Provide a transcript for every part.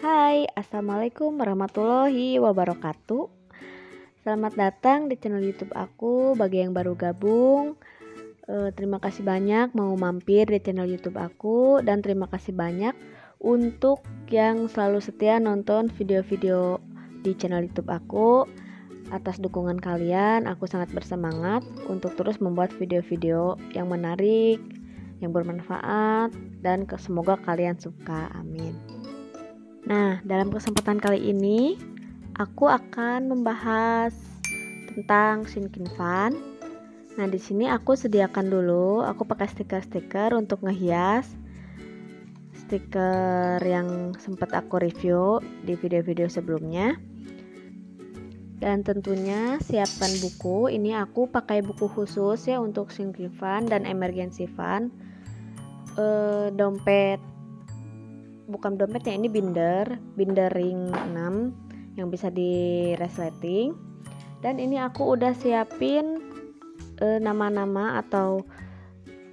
Hai, Assalamualaikum warahmatullahi wabarakatuh. Selamat datang di channel YouTube aku. Bagi yang baru gabung, terima kasih banyak mau mampir di channel YouTube aku, dan terima kasih banyak untuk yang selalu setia nonton video-video di channel YouTube aku. Atas dukungan kalian, aku sangat bersemangat untuk terus membuat video-video yang menarik, yang bermanfaat, dan semoga kalian suka. Amin. Nah, dalam kesempatan kali ini aku akan membahas tentang Sinking Fan. Nah, di sini aku sediakan dulu, aku pakai stiker-stiker untuk ngehias. Stiker yang sempat aku review di video-video sebelumnya. Dan tentunya siapkan buku. Ini aku pakai buku khusus ya untuk Sinking Fan dan Emergency Fan. Bukan dompetnya, ini binder ring 6 yang bisa di resleting. Dan ini aku udah siapin nama-nama atau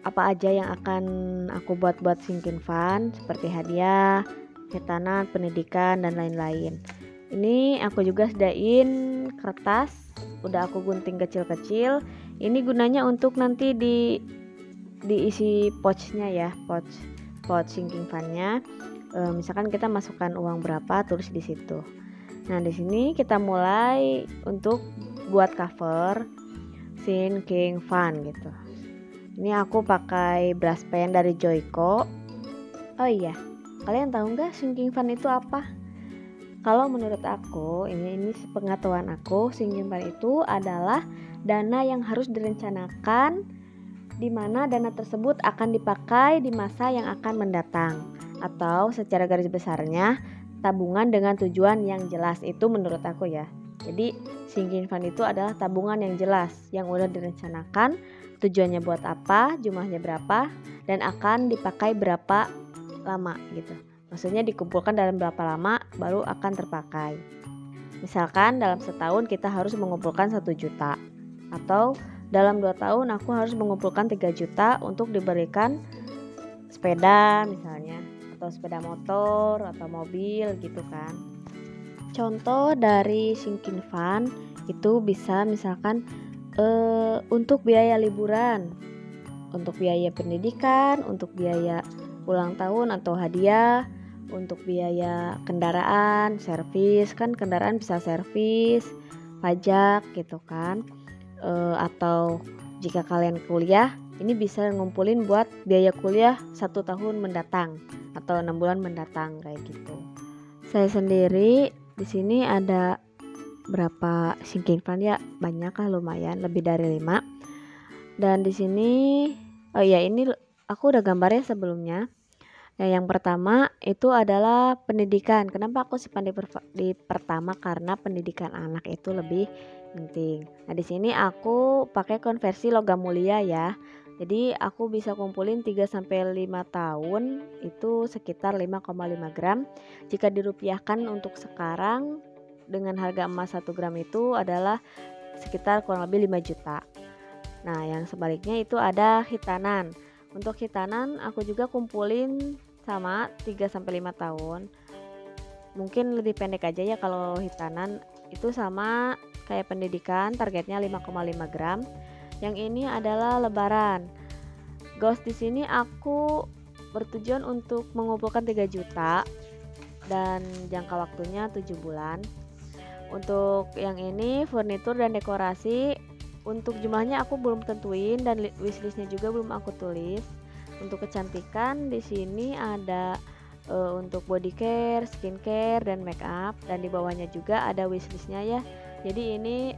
apa aja yang akan aku buat Sinking Fan, seperti hadiah, hitanan, pendidikan, dan lain-lain. Ini aku juga sediain kertas, udah aku gunting kecil-kecil. Ini gunanya untuk nanti diisi pouchnya ya, pouch Sinking Fan-nya. Misalkan kita masukkan uang berapa, tulis di situ. Nah, di sini kita mulai untuk buat cover Sinking Fan gitu. Ini aku pakai brush pen dari Joico. Oh iya, kalian tahu nggak Sinking Fan itu apa? Kalau menurut aku, ini pengetahuan aku, Sinking Fan itu adalah dana yang harus direncanakan, di mana dana tersebut akan dipakai di masa yang akan mendatang. Atau secara garis besarnya, tabungan dengan tujuan yang jelas. Itu menurut aku ya. Jadi Sinking Fund itu adalah tabungan yang jelas, yang udah direncanakan, tujuannya buat apa, jumlahnya berapa, dan akan dipakai berapa lama gitu. Maksudnya dikumpulkan dalam berapa lama baru akan terpakai. Misalkan dalam setahun kita harus mengumpulkan 1 juta, atau dalam 2 tahun aku harus mengumpulkan 3 juta untuk diberikan sepeda misalnya, atau sepeda motor atau mobil gitu kan. Contoh dari Sinking Fund itu bisa misalkan untuk biaya liburan, untuk biaya pendidikan, untuk biaya ulang tahun atau hadiah, untuk biaya kendaraan, servis, kan kendaraan bisa servis, pajak gitu kan. Atau jika kalian kuliah, ini bisa ngumpulin buat biaya kuliah 1 tahun mendatang atau 6 bulan mendatang kayak gitu. Saya sendiri di sini ada berapa Sinking Fund ya, banyak lah, lumayan lebih dari 5. Dan di sini ini aku udah gambarnya sebelumnya. Nah, yang pertama itu adalah pendidikan. Kenapa aku simpan di pertama? Karena pendidikan anak itu lebih penting. Nah, di sini aku pakai konversi logam mulia ya. Jadi aku bisa kumpulin 3-5 tahun itu sekitar 5,5 gram. Jika dirupiahkan untuk sekarang dengan harga emas 1 gram itu adalah sekitar kurang lebih 5 juta. Nah, yang sebaliknya itu ada hitanan. Untuk hitanan aku juga kumpulin sama 3-5 tahun. Mungkin lebih pendek aja ya kalau hitanan, itu sama kayak pendidikan, targetnya 5,5 gram. Yang ini adalah lebaran. Goals di sini aku bertujuan untuk mengumpulkan 3 juta dan jangka waktunya 7 bulan. Untuk yang ini furnitur dan dekorasi, untuk jumlahnya aku belum tentuin dan wishlistnya juga belum aku tulis. Untuk kecantikan di sini ada untuk body care, skincare, dan make up, dan di bawahnya juga ada wishlistnya ya. Jadi ini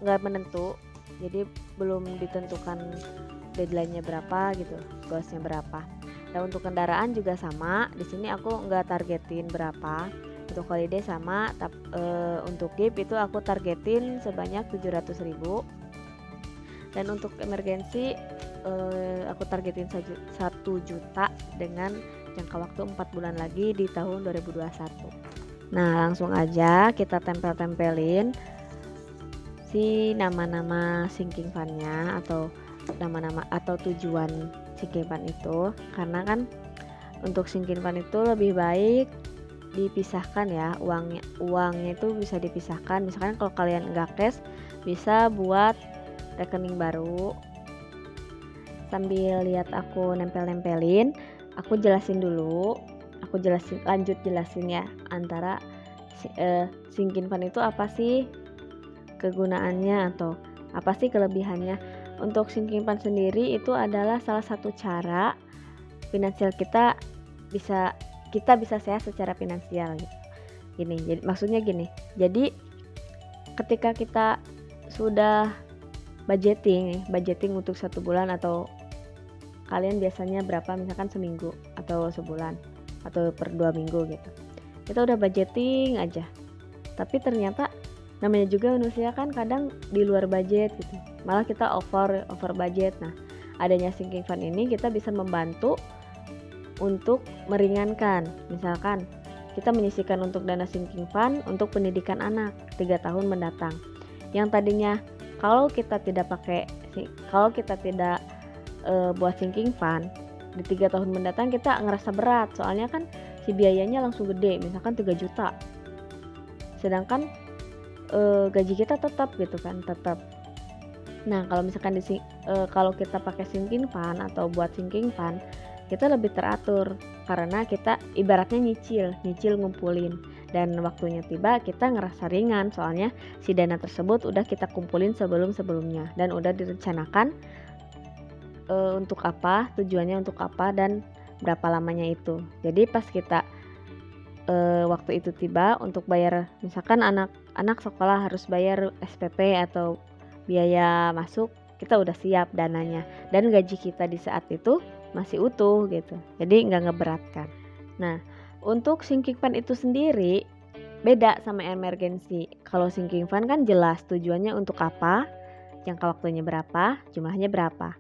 nggak menentu, jadi belum ditentukan deadline-nya berapa gitu, goalsnya berapa. Dan untuk kendaraan juga sama, di sini aku nggak targetin berapa. Untuk holiday sama, untuk gift itu aku targetin sebanyak 700.000. Dan untuk emergency aku targetin 1 juta dengan jangka waktu 4 bulan lagi di tahun 2021. Nah, langsung aja kita tempel-tempelin si nama-nama Sinking Fund-nya atau nama-nama atau tujuan Sinking Fund itu, karena kan untuk Sinking Fund itu lebih baik dipisahkan ya, uangnya itu bisa dipisahkan. Misalkan kalau kalian nggak cash, bisa buat rekening baru. Sambil lihat aku nempel-nempelin, aku jelasin dulu. Lanjut jelasin ya, antara sinking fund itu apa sih kegunaannya atau apa sih kelebihannya. Untuk sinking fund sendiri itu adalah salah satu cara finansial kita bisa sehat secara finansial gitu. Maksudnya gini. Jadi ketika kita sudah budgeting untuk 1 bulan, atau kalian biasanya berapa, misalkan seminggu atau sebulan atau per 2 minggu gitu, kita udah budgeting aja, tapi ternyata namanya juga manusia kan kadang di luar budget gitu, malah kita over budget. Nah, adanya sinking fund ini kita bisa membantu untuk meringankan. Misalkan kita menyisihkan untuk dana sinking fund untuk pendidikan anak 3 tahun mendatang, yang tadinya kalau kita tidak buat sinking fund di 3 tahun mendatang, kita ngerasa berat, soalnya kan si biayanya langsung gede, misalkan 3 juta, sedangkan gaji kita tetap gitu kan, tetap. Nah, kalau misalkan kalau kita pakai sinking fund atau buat sinking fund, kita lebih teratur, karena kita ibaratnya nyicil ngumpulin, dan waktunya tiba kita ngerasa ringan, soalnya si dana tersebut udah kita kumpulin sebelumnya dan udah direncanakan untuk apa, tujuannya untuk apa, dan berapa lamanya itu. Jadi pas kita waktu itu tiba untuk bayar, misalkan anak sekolah harus bayar SPP atau biaya masuk, kita udah siap dananya, dan gaji kita di saat itu masih utuh gitu, jadi nggak ngeberatkan. Nah, untuk sinking fund itu sendiri beda sama emergency. Kalau sinking fund kan jelas tujuannya untuk apa, jangka waktunya berapa, jumlahnya berapa.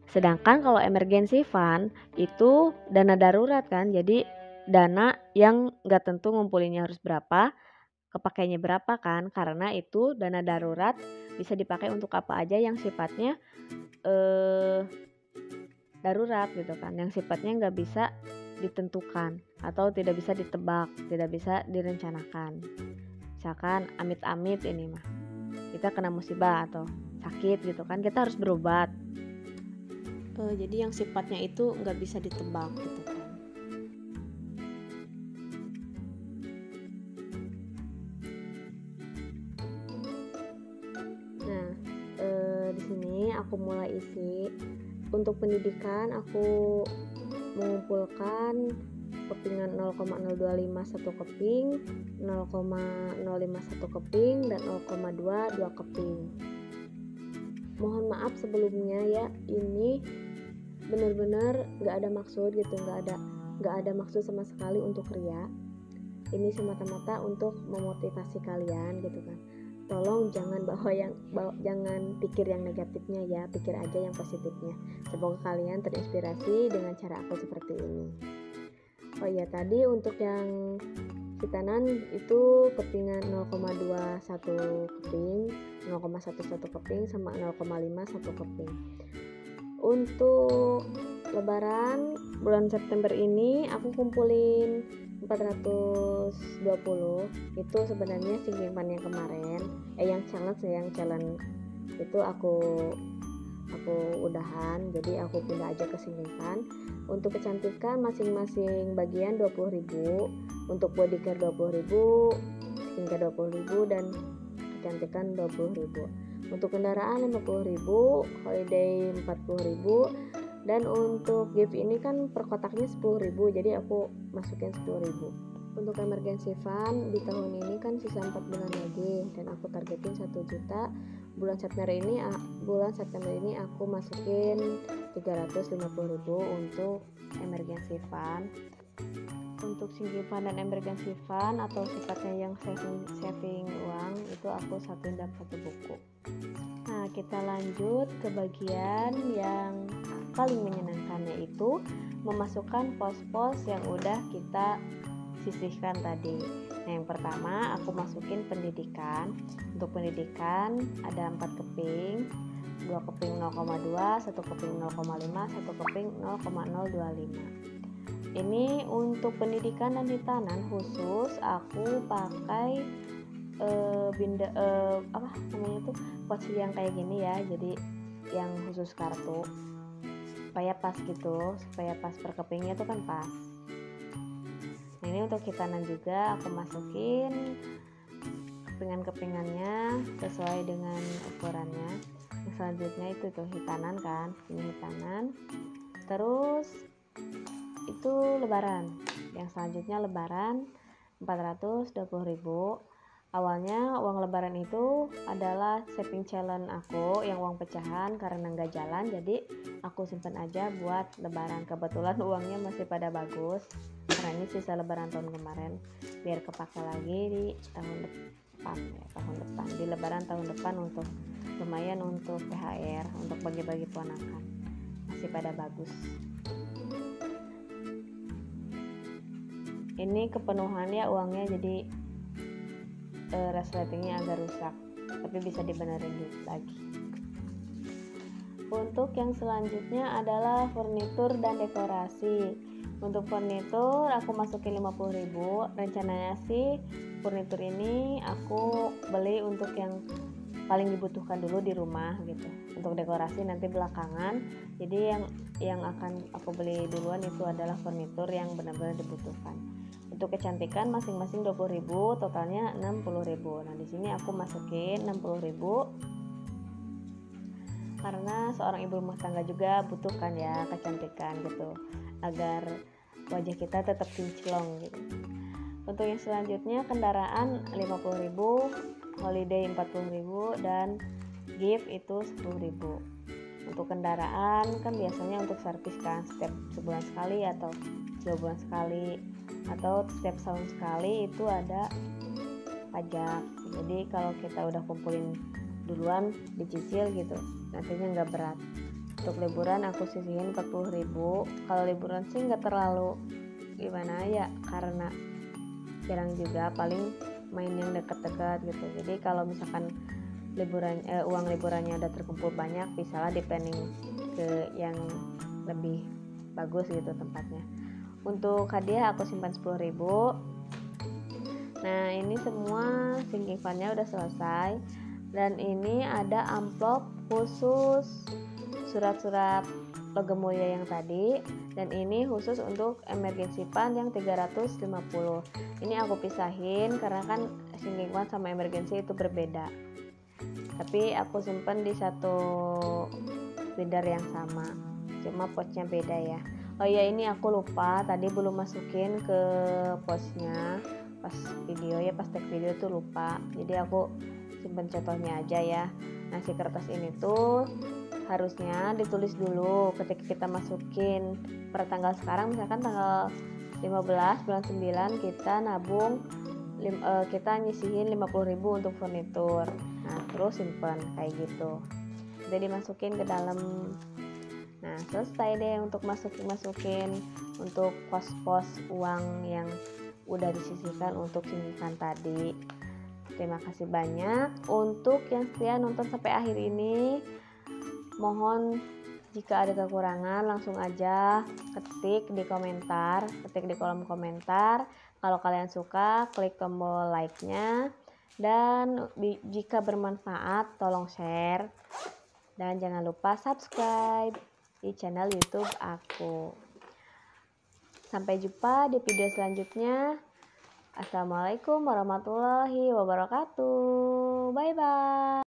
Sedangkan kalau emergency fund itu dana darurat kan, jadi dana yang nggak tentu ngumpulinnya harus berapa, kepakainya berapa kan, karena itu dana darurat bisa dipakai untuk apa aja yang sifatnya darurat gitu kan, yang sifatnya nggak bisa ditentukan atau tidak bisa ditebak, tidak bisa direncanakan. Misalkan amit-amit ini mah kita kena musibah atau sakit gitu kan, kita harus berobat. Jadi yang sifatnya itu nggak bisa ditebak gitu kan. Nah, di sini aku mulai isi. Untuk pendidikan aku mengumpulkan kepingan 0,025 1 keping, 0,051 keping, dan 0,2 2 keping. Mohon maaf sebelumnya ya, ini benar-benar nggak ada maksud gitu, nggak ada maksud sama sekali untuk ria. Ini semata-mata untuk memotivasi kalian gitu kan. Tolong jangan jangan pikir yang negatifnya ya, pikir aja yang positifnya. Semoga kalian terinspirasi dengan cara aku seperti ini. Oh iya, tadi untuk yang hitanan itu kepingan 0,21 keping, 0,11 keping, sama 0,51 keping. Untuk lebaran bulan September ini aku kumpulin 420. Itu sebenarnya sinking fund yang kemarin, yang challenge itu aku udahan, jadi aku pindah aja ke sinking fund. Untuk kecantikan masing-masing bagian 20.000, untuk bodycare 20.000, skincare 20.000, dan kecantikan 20.000. Untuk kendaraan 50.000, holiday 40.000, dan untuk gift ini kan per kotaknya 10.000, jadi aku masukin 10.000. Untuk emergency fund di tahun ini kan sisa 4 bulan lagi, dan aku targetin 1 juta. Bulan September ini aku masukin 350.000 untuk emergency fund. Untuk sinking fund dan emergency fund atau sifatnya yang saving uang itu aku satuin dalam satu buku. Nah, kita lanjut ke bagian yang paling menyenangkan, yaitu memasukkan pos-pos yang udah kita sisihkan tadi. Nah, yang pertama aku masukin pendidikan. Untuk pendidikan ada 4 keping, 2 keping 0,2, 1 keping 0,5, 1 keping 0,025. Ini untuk pendidikan dan hitanan khusus aku pakai binder apa namanya tuh, pouch yang kayak gini ya, jadi yang khusus kartu supaya pas gitu, supaya pas per kepingnya tuh kan pas. Nah ini untuk hitanan juga aku masukin kepingan-kepingannya sesuai dengan ukurannya. Yang selanjutnya itu tuh hitanan kan, ini hitanan. Terus itu lebaran. Yang selanjutnya lebaran 420.000. Awalnya uang lebaran itu adalah saving challenge aku yang uang pecahan karena nggak jalan, jadi aku simpan aja buat lebaran. Kebetulan uangnya masih pada bagus karena ini sisa lebaran tahun kemarin, biar kepake lagi di tahun depan ya, di lebaran tahun depan untuk lumayan untuk THR, untuk bagi-bagi ponakan, masih pada bagus. Ini kepenuhannya uangnya, jadi resletingnya agak rusak, tapi bisa dibenerin lagi. Untuk yang selanjutnya adalah furnitur dan dekorasi. Untuk furnitur aku masukin 50.000. Rencananya sih furnitur ini aku beli untuk yang paling dibutuhkan dulu di rumah gitu. Untuk dekorasi nanti belakangan. Jadi yang akan aku beli duluan itu adalah furnitur yang benar-benar dibutuhkan. Untuk kecantikan masing-masing 20.000, totalnya 60.000. Nah, di sini aku masukin 60.000 karena seorang ibu rumah tangga juga butuhkan ya kecantikan gitu, agar wajah kita tetap kinclong gitu. Untuk yang selanjutnya kendaraan 50.000, holiday 40.000, dan gift itu 10.000. Untuk kendaraan kan biasanya untuk servis kan setiap sebulan sekali atau 2 bulan sekali atau setiap tahun sekali itu ada pajak. Jadi kalau kita udah kumpulin duluan dicicil gitu, nantinya nggak berat. Untuk liburan aku sisihin 40.000. Kalau liburan sih nggak terlalu gimana ya, karena jarang juga, paling main yang dekat-dekat gitu. Jadi kalau misalkan uang liburannya udah terkumpul banyak, bisalah di planning ke yang lebih bagus gitu tempatnya. Untuk hadiah aku simpan 10.000. Nah ini semua sinking fundnya udah selesai, dan ini ada amplop khusus surat-surat logam mulia yang tadi, dan ini khusus untuk emergency fund yang 350. Ini aku pisahin karena kan sinking fund sama emergency itu berbeda, tapi aku simpan di satu binder yang sama, cuma pouchnya beda ya. Oh iya, ini aku lupa tadi belum masukin ke pouchnya pas video ya, pas tag video tuh lupa, jadi aku simpen contohnya aja ya. Nah si kertas ini tuh harusnya ditulis dulu ketika kita masukin per tanggal sekarang, misalkan tanggal 15 bulan 9 kita nabung, kita nyisihin 50.000 untuk furnitur. Nah terus simpen kayak gitu, jadi dimasukin ke dalam. Nah selesai deh untuk masukin untuk pos-pos uang yang udah disisihkan untuk singikan tadi. Terima kasih banyak untuk yang setia nonton sampai akhir ini. Mohon jika ada kekurangan langsung aja ketik di kolom komentar. Kalau kalian suka, klik tombol like-nya, dan jika bermanfaat tolong share, dan jangan lupa subscribe di channel YouTube aku. Sampai jumpa di video selanjutnya. Assalamualaikum warahmatullahi wabarakatuh. Bye bye.